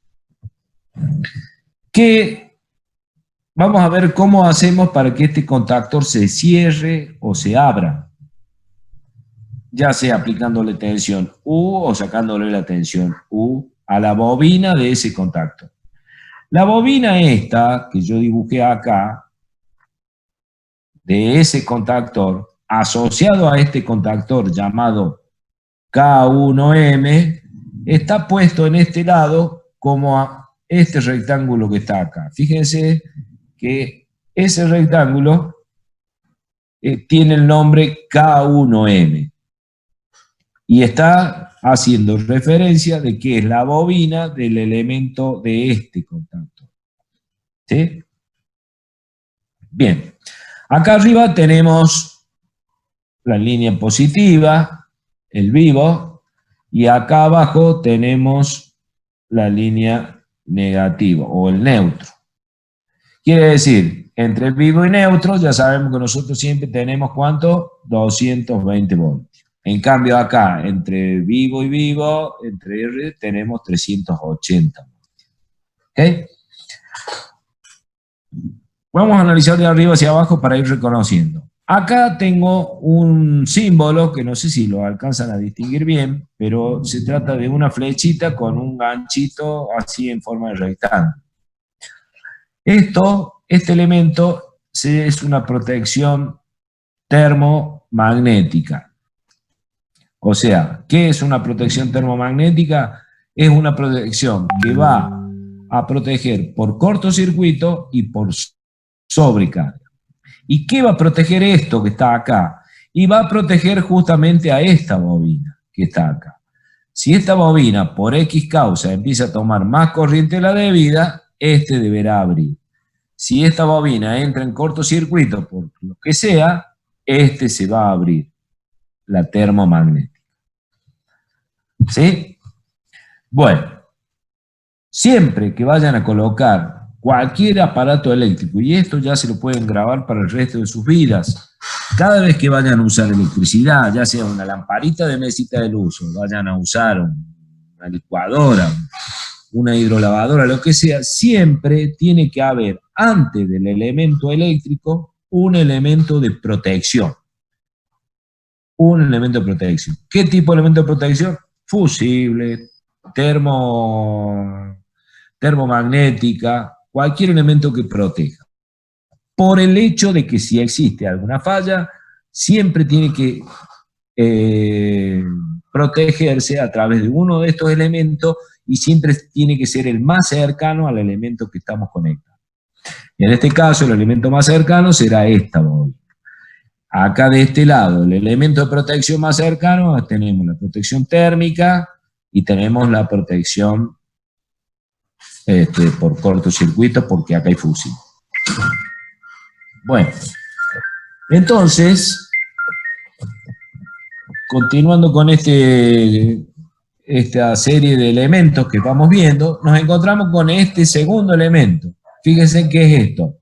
Speaker 1: vamos a ver cómo hacemos para que este contactor se cierre o se abra, ya sea aplicándole tensión U o sacándole la tensión U a la bobina de ese contactor. La bobina esta, que yo dibujé acá, de ese contactor, asociado a este contactor llamado K1M, está puesto en este lado como a este rectángulo que está acá. Fíjense que ese rectángulo tiene el nombre K1M y está haciendo referencia de que es la bobina del elemento de este contacto. ¿Sí? Bien, acá arriba tenemos la línea positiva, el vivo, y acá abajo tenemos la línea negativa o el neutro. Quiere decir, entre el vivo y neutro ya sabemos que nosotros siempre tenemos ¿cuánto? 220 voltios. En cambio acá, entre vivo y vivo, entre R, tenemos 380 voltios. ¿Ok? Vamos a analizar de arriba hacia abajo para ir reconociendo. Acá tengo un símbolo que no sé si lo alcanzan a distinguir bien, pero se trata de una flechita con un ganchito así en forma de rectángulo. Este elemento es una protección termomagnética. O sea, ¿qué es una protección termomagnética? Es una protección que va a proteger por cortocircuito y por sobrecarga. ¿Y qué va a proteger esto que está acá? Y va a proteger justamente a esta bobina que está acá. Si esta bobina por X causa empieza a tomar más corriente de la debida, este deberá abrir. Si esta bobina entra en cortocircuito por lo que sea, este se va a abrir, la termomagnética. ¿Sí? Bueno, siempre que vayan a colocar cualquier aparato eléctrico, y esto ya se lo pueden grabar para el resto de sus vidas, cada vez que vayan a usar electricidad, ya sea una lamparita de mesita de luz, o vayan a usar una licuadora, una hidrolavadora, lo que sea, siempre tiene que haber, antes del elemento eléctrico, un elemento de protección. Un elemento de protección. ¿Qué tipo de elemento de protección? Fusible, termomagnética, cualquier elemento que proteja. Por el hecho de que si existe alguna falla, siempre tiene que protegerse a través de uno de estos elementos y siempre tiene que ser el más cercano al elemento que estamos conectando. En este caso, el elemento más cercano será esta bobina. Acá de este lado, el elemento de protección más cercano, tenemos la protección térmica y tenemos la protección por cortocircuito, porque acá hay fusible. Bueno, entonces, continuando con esta serie de elementos que vamos viendo, nos encontramos con este segundo elemento. Fíjense qué es esto.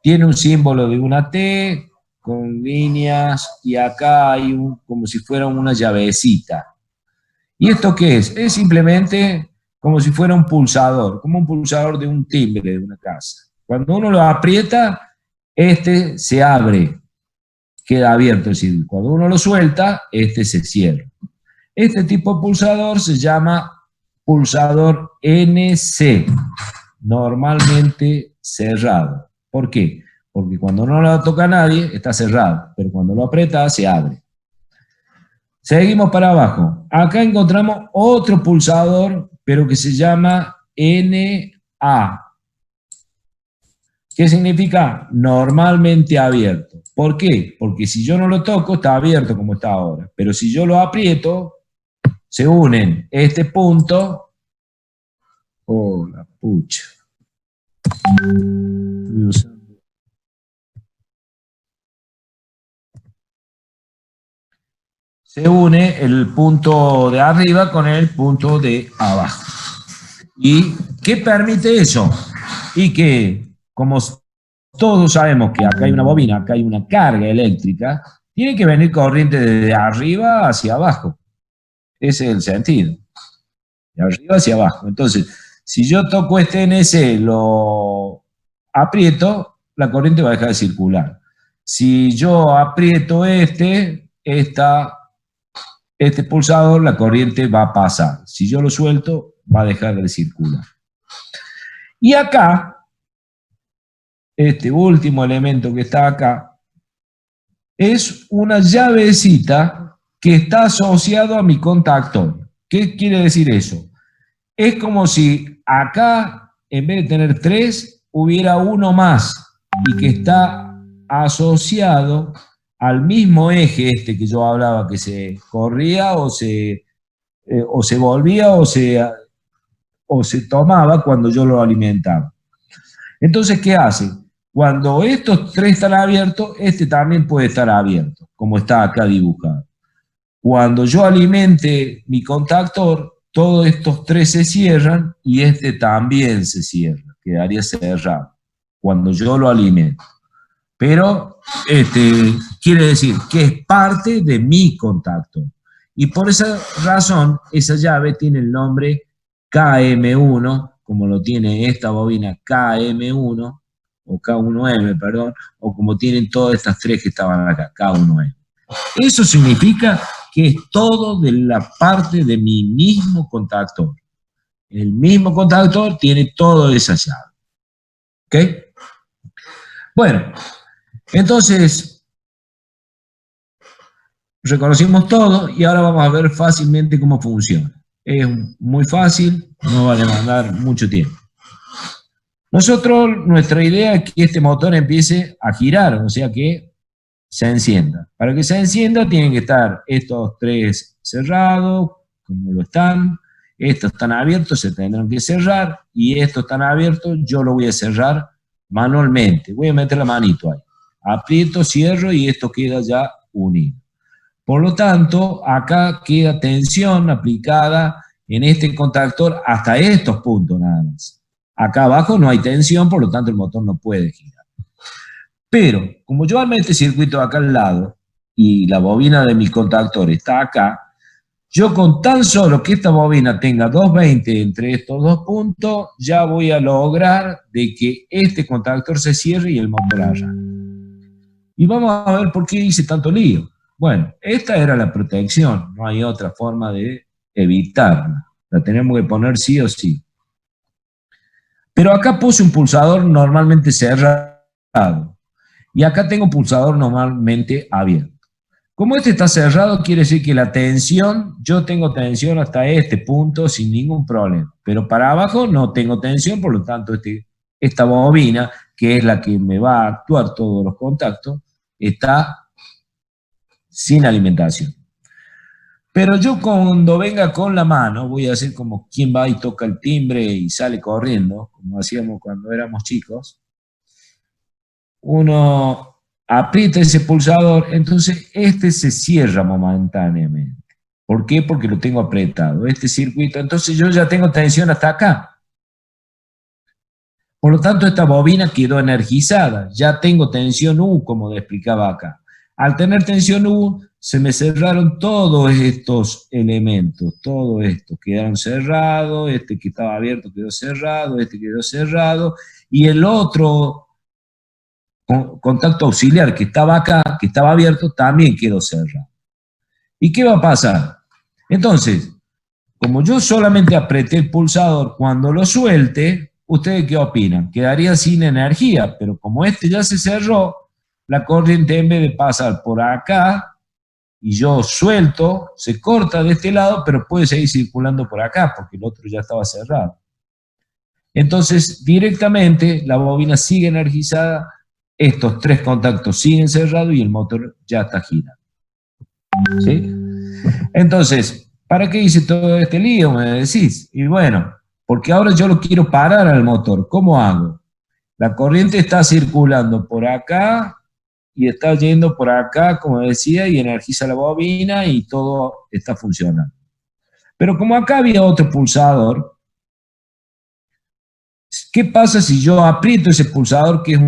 Speaker 1: Tiene un símbolo de una T con líneas y acá hay como si fuera una llavecita. ¿Y esto qué es? Es simplemente como si fuera un pulsador, como un pulsador de un timbre de una casa. Cuando uno lo aprieta, este se abre, queda abierto, es decir, cuando uno lo suelta, este se cierra. Este tipo de pulsador se llama pulsador NC, normalmente cerrado. ¿Por qué? Porque cuando no lo toca a nadie, está cerrado, pero cuando lo aprieta, se abre. Seguimos para abajo. Acá encontramos otro pulsador, pero que se llama NA. ¿Qué significa? Normalmente abierto. ¿Por qué? Porque si yo no lo toco, está abierto como está ahora. Pero si yo lo aprieto, se unen este punto. Oh, la pucha. Estoy usando. Se une el punto de arriba con el punto de abajo. ¿Y qué permite eso? Y que, como todos sabemos que acá hay una bobina, acá hay una carga eléctrica, tiene que venir corriente de arriba hacia abajo. Ese es el sentido. De arriba hacia abajo. Entonces, si yo toco este NC, lo aprieto, la corriente va a dejar de circular. Si yo aprieto este pulsador, la corriente va a pasar. Si yo lo suelto, va a dejar de circular. Y acá, este último elemento que está acá, es una llavecita que está asociado a mi contactor. ¿Qué quiere decir eso? Es como si acá, en vez de tener 3, hubiera uno más y que está asociado al mismo eje que yo hablaba, que se corría o se volvía o se tomaba cuando yo lo alimentaba. Entonces, ¿qué hace? Cuando estos tres están abiertos, este también puede estar abierto, como está acá dibujado. Cuando yo alimente mi contactor, todos estos tres se cierran y este también se cierra, quedaría cerrado cuando yo lo alimento. Pero quiere decir que es parte de mi contactor. Y por esa razón, esa llave tiene el nombre KM1, como lo tiene esta bobina KM1, o K1M, perdón, o como tienen todas estas tres que estaban acá, K1M. Eso significa que es todo de la parte de mi mismo contactor. El mismo contactor tiene todas esas llaves. ¿Ok? Bueno, entonces, reconocimos todo y ahora vamos a ver fácilmente cómo funciona. Es muy fácil, no va a demandar mucho tiempo. Nosotros, nuestra idea es que este motor empiece a girar, o sea que se encienda. Para que se encienda tienen que estar estos tres cerrados, como lo están. Estos están abiertos, se tendrán que cerrar. Y estos están abiertos, yo lo voy a cerrar manualmente. Voy a meter la manito ahí. Aprieto, cierro y esto queda ya unido. Por lo tanto, acá queda tensión aplicada en este contactor hasta estos puntos nada más. Acá abajo no hay tensión, por lo tanto el motor no puede girar. Pero, como yo armé este circuito acá al lado y la bobina de mi contactor está acá, yo con tan solo que esta bobina tenga 220 entre estos dos puntos, ya voy a lograr de que este contactor se cierre y el motor arranque. Y vamos a ver por qué hice tanto lío. Bueno, esta era la protección, no hay otra forma de evitarla. La tenemos que poner sí o sí. Pero acá puse un pulsador normalmente cerrado. Y acá tengo un pulsador normalmente abierto. Como este está cerrado, quiere decir que la tensión, yo tengo tensión hasta este punto sin ningún problema. Pero para abajo no tengo tensión, por lo tanto esta bobina, que es la que me va a actuar todos los contactos, está sin alimentación. Pero yo cuando venga con la mano, voy a hacer como quien va y toca el timbre y sale corriendo, como hacíamos cuando éramos chicos. Uno aprieta ese pulsador, entonces este se cierra momentáneamente. ¿Por qué? Porque lo tengo apretado. Este circuito, entonces yo ya tengo tensión hasta acá. Por lo tanto, esta bobina quedó energizada. Ya tengo tensión U, como le explicaba acá. Al tener tensión U, se me cerraron todos estos elementos. Todos estos quedaron cerrados. Este que estaba abierto quedó cerrado. Este quedó cerrado. Y el otro contacto auxiliar que estaba acá, que estaba abierto, también quedó cerrado. ¿Y qué va a pasar? Entonces, como yo solamente apreté el pulsador, cuando lo suelte, ¿ustedes qué opinan? Quedaría sin energía, pero como este ya se cerró, la corriente en vez de pasar por acá, y yo suelto, se corta de este lado, pero puede seguir circulando por acá, porque el otro ya estaba cerrado. Entonces, directamente, la bobina sigue energizada, estos tres contactos siguen cerrados y el motor ya está girando. ¿Sí? Entonces, ¿para qué hice todo este lío, me decís? Y bueno, porque ahora yo lo quiero parar al motor. ¿Cómo hago? La corriente está circulando por acá y está yendo por acá, como decía, y energiza la bobina y todo está funcionando. Pero como acá había otro pulsador, ¿qué pasa si yo aprieto ese pulsador que es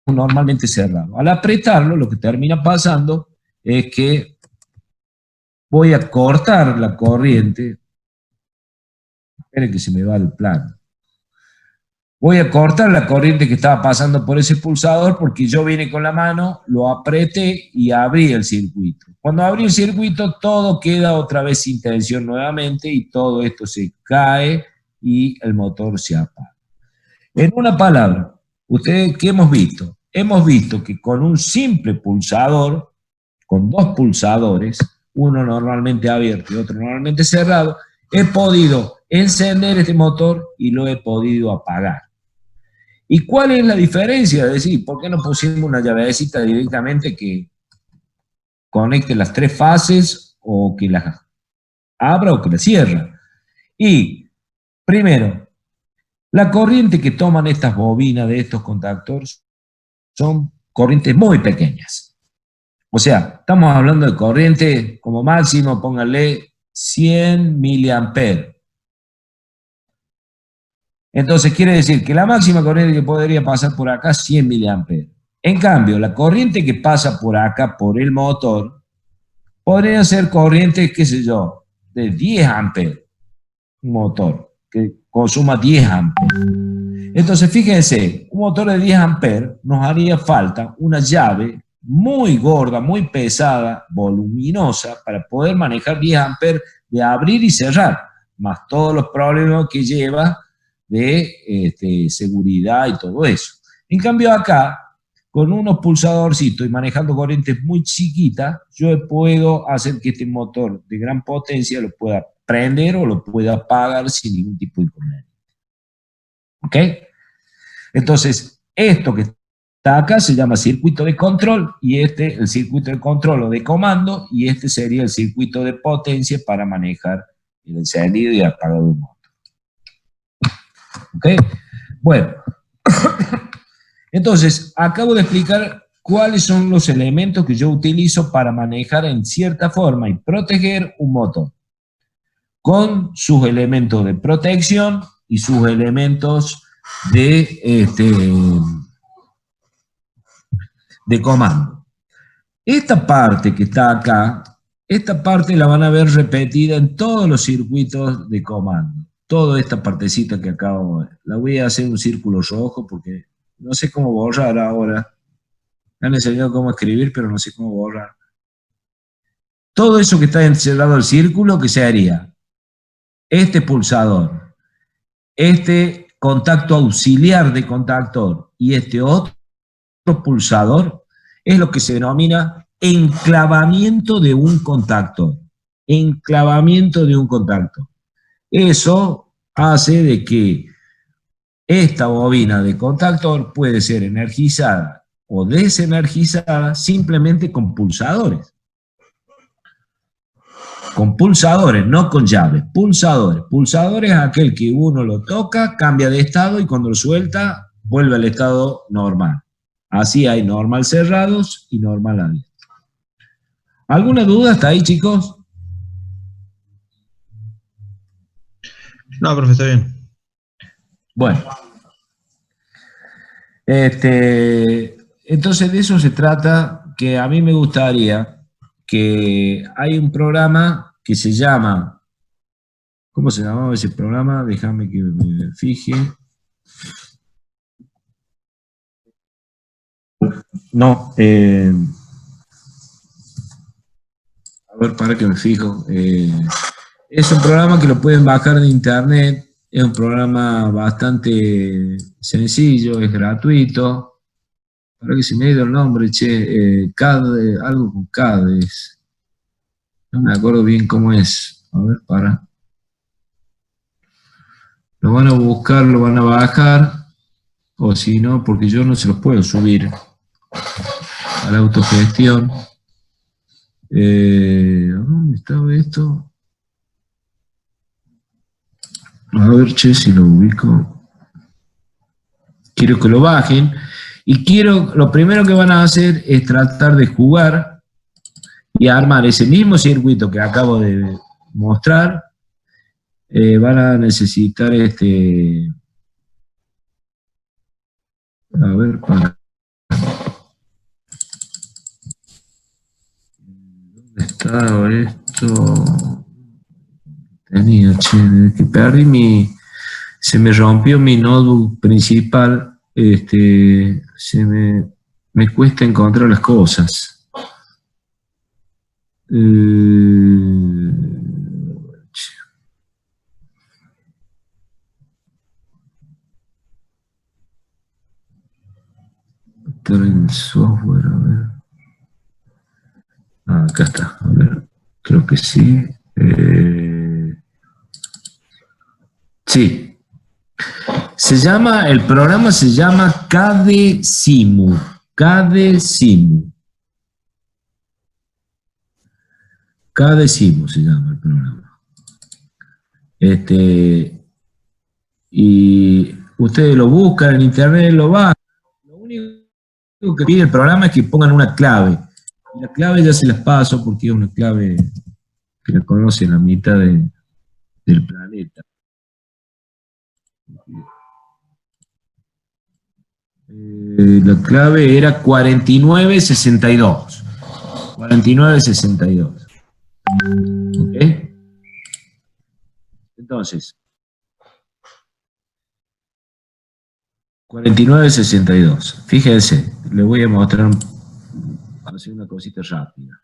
Speaker 1: normalmente cerrado? Al apretarlo, lo que termina pasando es que voy a cortar la corriente. Esperen que se me va el plano. Voy a cortar la corriente que estaba pasando por ese pulsador porque yo vine con la mano, lo apreté y abrí el circuito. Cuando abrí el circuito, todo queda otra vez sin tensión nuevamente y todo esto se cae y el motor se apaga. En una palabra, ¿ustedes qué hemos visto? Hemos visto que con un simple pulsador, con dos pulsadores, uno normalmente abierto y otro normalmente cerrado, he podido encender este motor y lo he podido apagar. ¿Y cuál es la diferencia? Es decir, ¿por qué no pusimos una llavecita directamente que conecte las tres fases o que las abra o que las cierra? Y, primero, la corriente que toman estas bobinas de estos contactores son corrientes muy pequeñas. O sea, estamos hablando de corriente como máximo, pónganle 100 miliamperes. Entonces quiere decir que la máxima corriente que podría pasar por acá es 100 miliamperes. En cambio, la corriente que pasa por acá, por el motor, podría ser corriente, qué sé yo, de 10 amperes. Un motor que consuma 10 amperes. Entonces, fíjense, un motor de 10 amperes nos haría falta una llave muy gorda, muy pesada, voluminosa, para poder manejar 10 amperes de abrir y cerrar, más todos los problemas que lleva de seguridad y todo eso. En cambio acá, con unos pulsadorcitos y manejando corrientes muy chiquitas, yo puedo hacer que este motor de gran potencia lo pueda prender o lo pueda apagar sin ningún tipo de inconveniente. ¿Ok? Entonces, esto que está acá se llama circuito de control, y el circuito de control o de comando, y este sería el circuito de potencia para manejar el encendido y apagado del motor. ¿Ok? Bueno, entonces, acabo de explicar cuáles son los elementos que yo utilizo para manejar en cierta forma y proteger un motor, con sus elementos de protección y sus elementos de comando. Esta parte que está acá, esta parte la van a ver repetida en todos los circuitos de comando. Toda esta partecita que acabo de ver. La voy a hacer un círculo rojo porque no sé cómo borrar ahora. Me han enseñado cómo escribir, pero no sé cómo borrar. Todo eso que está encerrado al círculo, ¿qué se haría? Este pulsador, este contacto auxiliar de contactor y este otro pulsador es lo que se denomina enclavamiento de un contactor. Enclavamiento de un contactor. Eso hace de que esta bobina de contactor puede ser energizada o desenergizada simplemente con pulsadores. Con pulsadores, no con llaves, pulsadores. Pulsadores es aquel que uno lo toca, cambia de estado y cuando lo suelta vuelve al estado normal. Así hay normal cerrados y normal abiertos. ¿Alguna duda hasta ahí, chicos?
Speaker 6: No, profe, está bien.
Speaker 1: Bueno. Entonces de eso se trata, que a mí me gustaría que hay un programa que se llama, ¿cómo se llamaba ese programa? Déjame que me fije. No, a ver, para que me fijo. Es un programa que lo pueden bajar de internet, es un programa bastante sencillo, es gratuito. Para que se me ha ido el nombre, che, CAD, algo con CADES. No me acuerdo bien cómo es. A ver, para. Lo van a buscar, lo van a bajar, o si no, porque yo no se los puedo subir a la autogestión. ¿Dónde estaba esto? A ver, che, si lo ubico. Quiero que lo bajen. Y lo primero que van a hacer es tratar de jugar y armar ese mismo circuito que acabo de mostrar. Van a necesitar a ver, para. ¿Dónde estaba esto? Tenía, che, desde que perdí se me rompió mi notebook principal. Me cuesta encontrar las cosas. Estar en software, a ver. Acá está, a ver, creo que sí. Sí. El programa se llama CADESIMU. CADESIMU. CADESIMU se llama el programa. Y ustedes lo buscan en internet, lo bajan. Lo único Lo que pide el programa es que pongan una clave. Y la clave ya se las paso porque es una clave que la conoce la mitad del planeta. La clave era 4962. 4962. ¿Ok? Entonces, 4962. Fíjense, les voy a mostrar, hacer una cosita rápida.